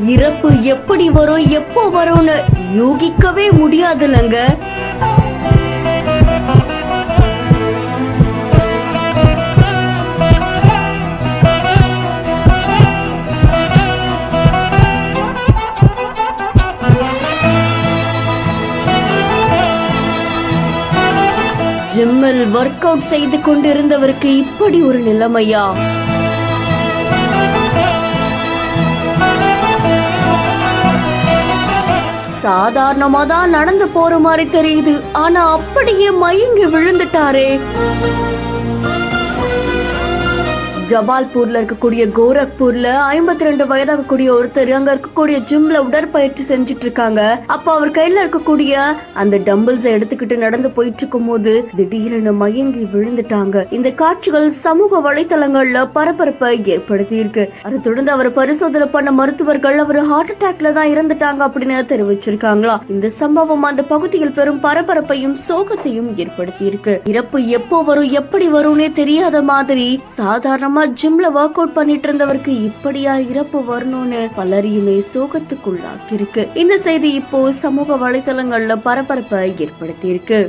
இறப்பு எப்படி வரும் எப்போ வரும்னு யூகிக்கவே முடியாதுலங்க. ஜிம்மில் ஒர்க் அவுட் செய்து கொண்டிருந்தவருக்கு இப்படி ஒரு நிலைமையா? சாதாரணமா தான் நடந்து போற மாதிரி தெரியுது, ஆனா அப்படியே மயங்கி விழுந்துட்டாரே. ஜபால்பூர்ல இருக்கக்கூடிய கோரக்பூர்ல 52 வயதாகக்கூடிய ஒருத்தர் அங்க இருக்கக்கூடிய ஜிம்ல உடற்பயிற்சி செஞ்சுட்டு இருக்காங்க. அப்ப அவர் கையில இருக்கக்கூடிய அந்த டம்பிள்ஸை எடுத்துக்கிட்டு நடந்து போயிட்டு இருக்கும் போது திடீரென மயங்கி விழுந்துட்டாங்க. இந்த காட்சிகள் சமூக வலைதளங்கள்ல பரபரப்பை ஏற்படுத்தி இருக்கு. அதை தொடர்ந்து அவர் பரிசோதனை பண்ண மருத்துவர்கள் அவர் ஹார்ட் அட்டாக்ல தான் இறந்துட்டாங்க அப்படின்னு தெரிவிச்சிருக்காங்களா. இந்த சம்பவம் அந்த பகுதியில் பெரும் பரபரப்பையும் சோகத்தையும் ஏற்படுத்தி இருக்கு. இறப்பு எப்போ வரும் எப்படி வரும்னே தெரியாத மாதிரி சாதாரண ஜிம்ல ஒர்க் அவுட் பண்ணிட்டு இருந்தவருக்கு இப்படியா இறப்பு வரணும்னு பலரையுமே சோகத்துக்குள்ளாக்கி இருக்கு. இந்த செய்தி இப்போ சமூக வலைதளங்கள்ல பரபரப்பை ஏற்படுத்தி இருக்கு.